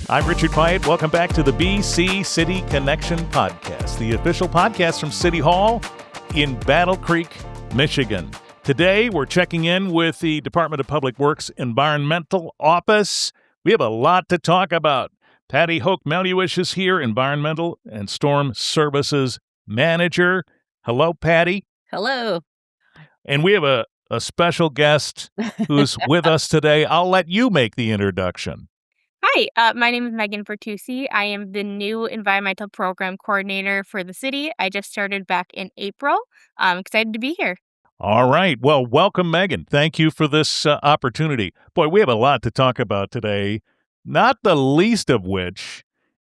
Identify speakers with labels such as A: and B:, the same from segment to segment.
A: I'm Richard Piet. Welcome back to the BC City Connection Podcast, the official podcast from City Hall in Battle Creek, Michigan. Today, we're checking in with the Department of Public Works Environmental Office. We have a lot to talk about. Patty Hoch-Melluish is here, Environmental and Storm Services Manager. Hello, Patty.
B: Hello.
A: And we have a special guest who's with us today. I'll let you make the introduction.
C: Hi, my name is Megan Bertucci. I am the new Environmental Program Coordinator for the city. I just started back in April. I'm excited to be here.
A: All right. Well, welcome, Megan. Thank you for this opportunity. Boy, we have a lot to talk about today, not the least of which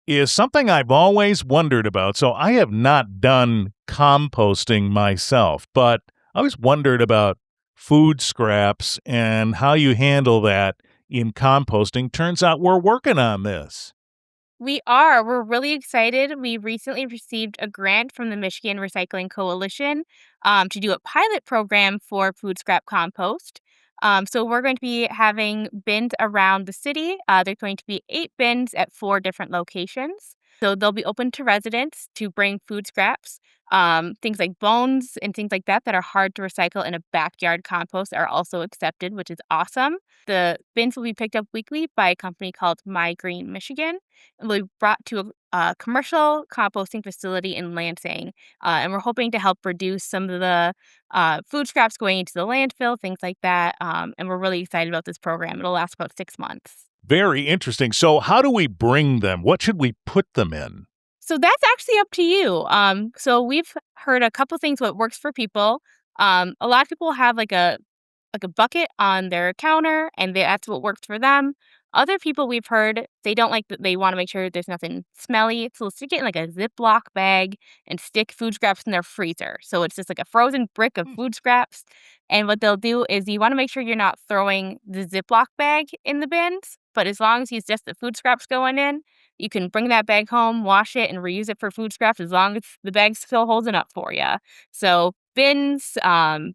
A: is something I've always wondered about. So I have not done composting myself, but I always wondered about food scraps and how you handle that in composting. Turns out we're working on this.
C: We are. We're really excited. We recently received a grant from the Michigan Recycling Coalition to do a pilot program for food scrap compost. So we're going to be having bins around the city. There's going to be 8 bins at 4 different locations. So they'll be open to residents to bring food scraps. Things like bones and things like that are hard to recycle in a backyard compost are also accepted, which is awesome. The bins will be picked up weekly by a company called My Green Michigan and will be brought to a commercial composting facility in Lansing. And we're hoping to help reduce some of the food scraps going into the landfill, things like that. And we're really excited about this program. It'll last about 6 months.
A: Very interesting. So how do we bring them? What should we put them in?
C: So that's actually up to you. So we've heard a couple things what works for people. A lot of people have like a bucket on their counter, and that's what works for them. Other people we've heard, they don't like that. They want to make sure there's nothing smelly. So stick it in like a Ziploc bag and stick food scraps in their freezer. So it's just like a frozen brick of food scraps. And what they'll do is you want to make sure you're not throwing the Ziploc bag in the bins. But as long as it's just the food scraps going in, you can bring that bag home, wash it, and reuse it for food scraps as long as the bag's still holding up for you. So bins,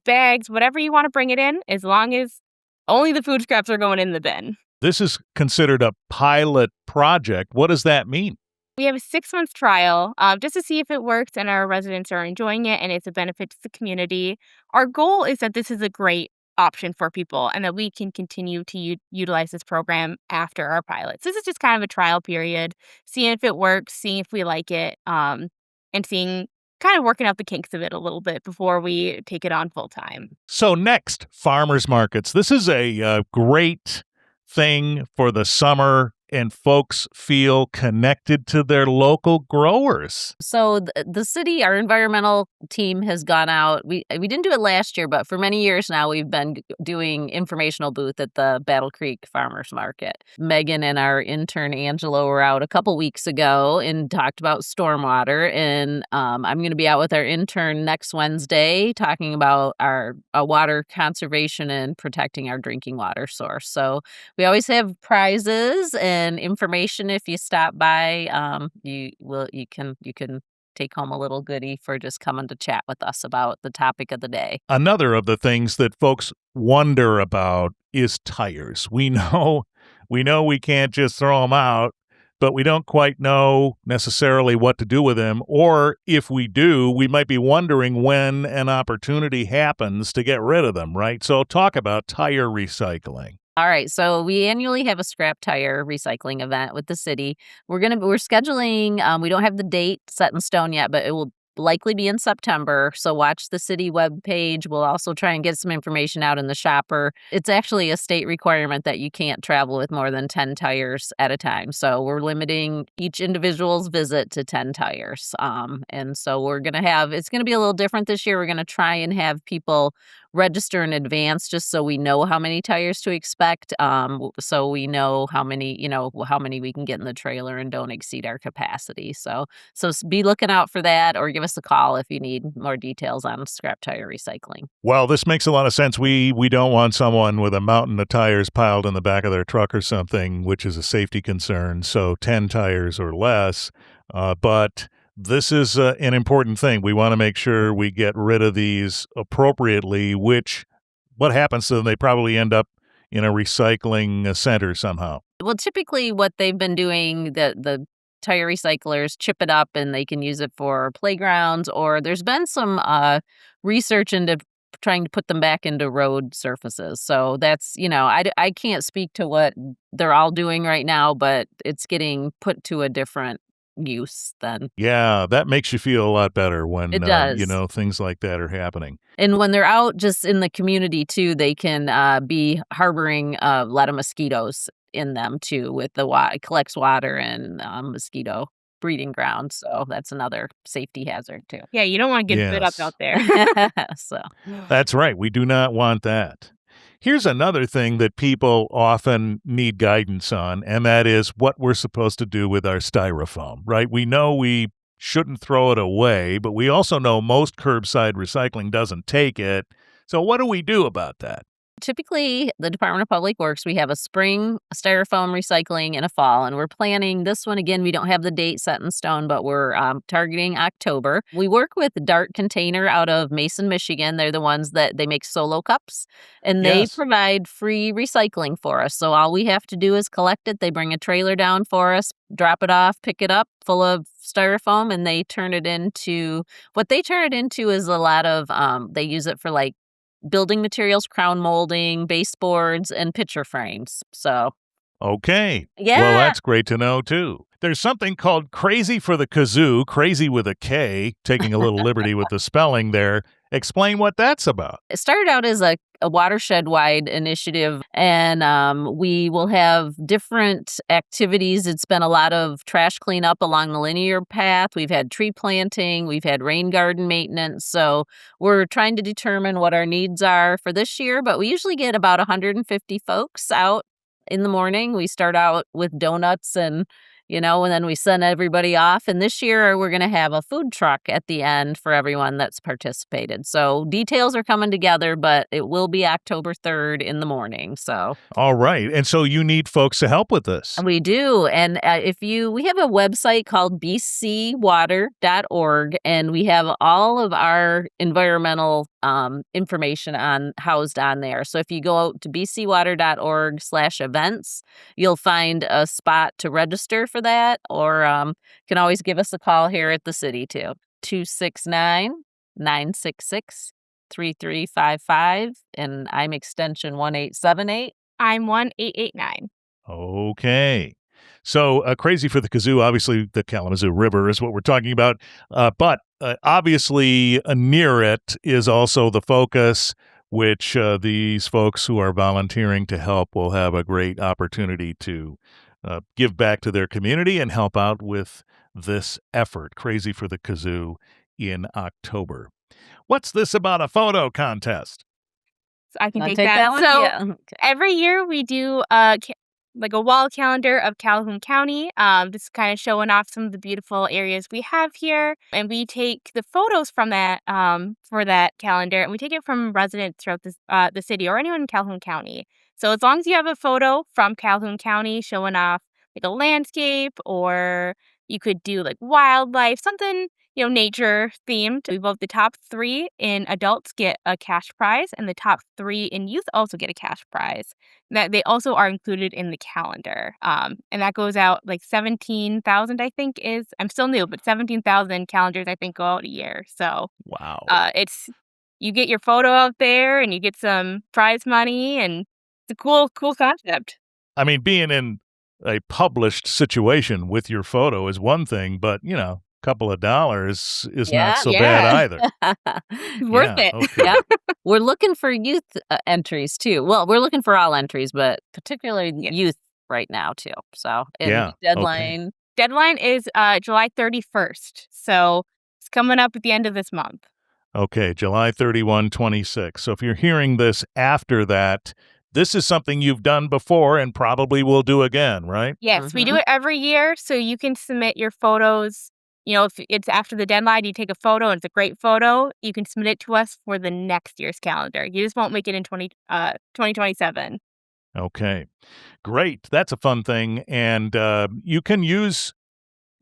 C: bags, whatever you want to bring it in, as long as only the food scraps are going in the bin.
A: This is considered a pilot project. What does that mean?
C: We have a 6-month trial just to see if it works and our residents are enjoying it and it's a benefit to the community. Our goal is that this is a great option for people and that we can continue to utilize this program after our pilots. This is just kind of a trial period, seeing if it works, seeing if we like it, and seeing kind of working out the kinks of it a little bit before we take it on full time.
A: So next, farmers markets. This is a great thing for the summer, and folks feel connected to their local growers.
B: So the city, our environmental team has gone out. We didn't do it last year, but for many years now, we've been doing informational booth at the Battle Creek Farmers Market. Megan and our intern Angela were out a couple weeks ago and talked about stormwater. And I'm going to be out with our intern next Wednesday talking about our water conservation and protecting our drinking water source. So we always have prizes and information if you stop by. You can take home a little goodie for just coming to chat with us about the topic of the day.
A: Another of the things that folks wonder about is tires. We know we can't just throw them out, but we don't quite know necessarily what to do with them. Or if we do, we might be wondering when an opportunity happens to get rid of them, right? So talk about tire recycling.
B: All right, so we annually have a scrap tire recycling event with the city. We're scheduling. We don't have the date set in stone yet, but it will likely be in September. So watch the city webpage. We'll also try and get some information out in the shopper. It's actually a state requirement that you can't travel with more than 10 tires at a time. So we're limiting each individual's visit to 10 tires. And so it's going to be a little different this year. We're going to try and have people register in advance just so we know how many tires to expect. So we know how many we can get in the trailer and don't exceed our capacity. So be looking out for that, or give us a call if you need more details on scrap tire recycling.
A: Well, this makes a lot of sense. We don't want someone with a mountain of tires piled in the back of their truck or something, which is a safety concern. So 10 tires or less. But this is an important thing. We want to make sure we get rid of these appropriately, what happens to them? They probably end up in a recycling center somehow.
B: Well, typically what they've been doing, the tire recyclers chip it up and they can use it for playgrounds, or there's been some research into trying to put them back into road surfaces. So that's, I can't speak to what they're all doing right now, but it's getting put to a different use then.
A: Yeah, that makes you feel a lot better when,
B: It does.
A: things like that are happening.
B: And when they're out just in the community too, they can be harboring a lot of mosquitoes in them too with the it collects water and mosquito breeding grounds. So that's another safety hazard too.
C: Yeah, you don't want to get bit up
A: Yes.
C: out there.
B: So
A: That's right. We do not want that. Here's another thing that people often need guidance on, and that is what we're supposed to do with our styrofoam, right? We know we shouldn't throw it away, but we also know most curbside recycling doesn't take it. So what do we do about that?
B: typically, the Department of Public Works, we have a spring styrofoam recycling and a fall, and we're planning this one again. We don't have the date set in stone, but we're targeting October. We work with Dart Container out of Mason, Michigan. They're the ones that they make solo cups, and they
A: Yes.
B: provide free recycling for us. So all we have to do is collect it. They bring a trailer down for us, drop it off, pick it up full of styrofoam, and they turn it into what they turn it into is a lot of they use it for like building materials, crown molding, baseboards, and picture frames. So,
A: Okay.
B: yeah.
A: Well, that's great to know, too. There's something called Crazy for the Kazoo, crazy with a K, taking a little liberty with the spelling there. Explain what that's about.
B: It started out as a watershed-wide initiative, and we will have different activities. It's been a lot of trash cleanup along the linear path. We've had tree planting. We've had rain garden maintenance. So we're trying to determine what our needs are for this year, but we usually get about 150 folks out in the morning. We start out with donuts and then we send everybody off. And this year we're going to have a food truck at the end for everyone that's participated. So details are coming together, but it will be October 3rd in the morning. So
A: All right. And so you need folks to help with this.
B: we do. And we have a website called bcwater.org, and we have all of our environmental information housed on there. So if you go out to bcwater.org/events, you'll find a spot to register for that, or you can always give us a call here at the city too. 269-966-3355, and I'm extension 1878.
C: I'm 1889.
A: Okay. So Crazy for the Kazoo, obviously the Kalamazoo River is what we're talking about. But obviously near it is also the focus, which these folks who are volunteering to help will have a great opportunity to give back to their community and help out with this effort, Crazy for the Kazoo, in October. What's this about a photo contest?
C: So I can
B: Wanna
C: take that.
B: one?
C: So
B: Yeah. Okay.
C: every year we do like a wall calendar of Calhoun County, just kind of showing off some of the beautiful areas we have here. And we take the photos from that for that calendar, and we take it from residents throughout the city or anyone in Calhoun County. So as long as you have a photo from Calhoun County showing off like a landscape, or you could do like wildlife, something nature themed. We vote the top 3 in adults get a cash prize, and the top 3 in youth also get a cash prize. That they also are included in the calendar. And that goes out like 17,000, I think I'm still new, but 17,000 calendars I think go out a year. So
A: Wow.
C: you get your photo out there and you get some prize money, and it's a cool concept.
A: I mean, being in a published situation with your photo is one thing, but, couple of dollars is not so bad either.
C: Worth it.
A: Okay.
B: Yeah. We're looking for youth entries too. Well, we're looking for all entries, but particularly youth right now too. So, and
A: Yeah,
B: deadline.
C: Deadline is July 31st. So it's coming up at the end of this month.
A: Okay, July 31, 26. So if you're hearing this after that, this is something you've done before and probably will do again, right?
C: Yes, we do it every year. So you can submit your photos. If it's after the deadline, you take a photo and it's a great photo, you can submit it to us for the next year's calendar. You just won't make it in 2027.
A: Okay, great. That's a fun thing. And you can use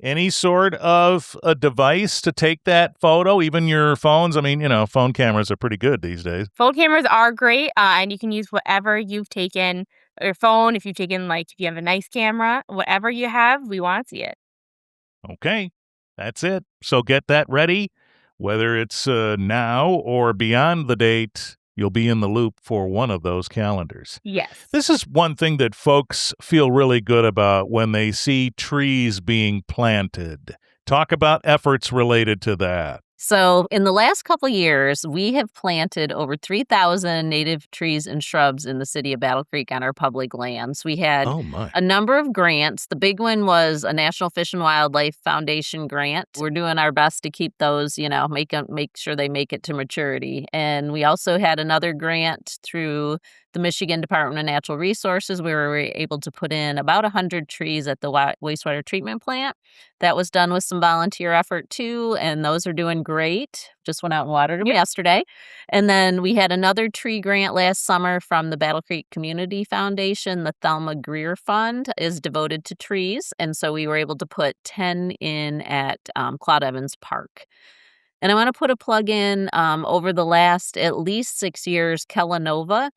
A: any sort of a device to take that photo, even your phones? I mean, phone cameras are pretty good these days.
C: Phone cameras are great, and you can use whatever you've taken, your phone, if you have a nice camera, whatever you have, we want to see it.
A: Okay, that's it. So get that ready. Whether it's now or beyond the date, you'll be in the loop for one of those calendars.
C: Yes.
A: This is one thing that folks feel really good about when they see trees being planted. Talk about efforts related to that.
B: So in the last couple of years, we have planted over 3,000 native trees and shrubs in the city of Battle Creek on our public lands. We had a number of grants. The big one was a National Fish and Wildlife Foundation grant. We're doing our best to keep those, make sure they make it to maturity. And we also had another grant through the Michigan Department of Natural Resources. We were able to put in about 100 trees at the wastewater treatment plant. That was done with some volunteer effort too, and those are doing great. Just went out and watered them yesterday. And then we had another tree grant last summer from the Battle Creek Community Foundation. The Thelma Greer Fund is devoted to trees, and so we were able to put 10 in at Claude Evans Park. And I want to put a plug in over the last at least 6 years, Kellanova.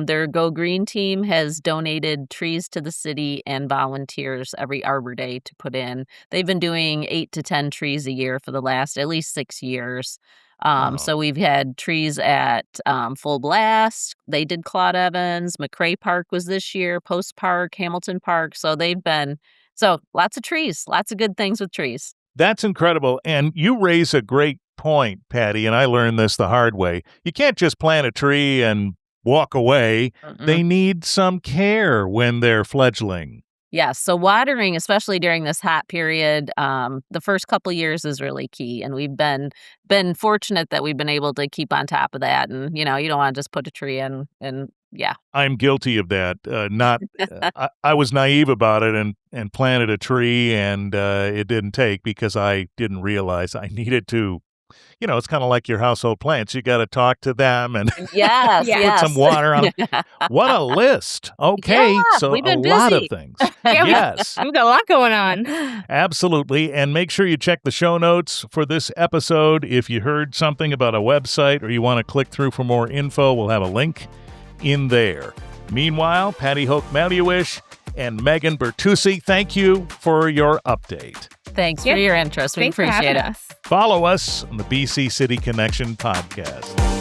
B: Their Go Green team has donated trees to the city and volunteers every Arbor Day to put in. They've been doing 8 to 10 trees a year for the last at least 6 years. So we've had trees at Full Blast. They did Claude Evans. McCrae Park was this year. Post Park, Hamilton Park. So lots of trees, lots of good things with trees.
A: That's incredible. And you raise a great point, Patty, and I learned this the hard way. You can't just plant a tree and walk away. They need some care when they're fledgling.
B: Yes. So watering, especially during this hot period, the first couple years is really key. And we've been fortunate that we've been able to keep on top of that. And, you don't want to just put a tree in and yeah.
A: I'm guilty of that. I was naive about it and planted a tree and it didn't take because I didn't realize I needed to. It's kind of like your household plants. You got to talk to them and put some water on them. What a list. Okay, so
B: we've been
A: a lot of
B: busy.
A: things. Yes.
C: We've got a lot going on.
A: Absolutely. And make sure you check the show notes for this episode. If you heard something about a website or you want to click through for more info, we'll have a link in there. Meanwhile, Patty Hoch-Melluish and Megan Bertucci, thank you for your update.
B: Thanks for your interest. We
C: Thanks
B: appreciate
C: for having
B: it.
C: us.
A: Follow us on the BC City Connection podcast.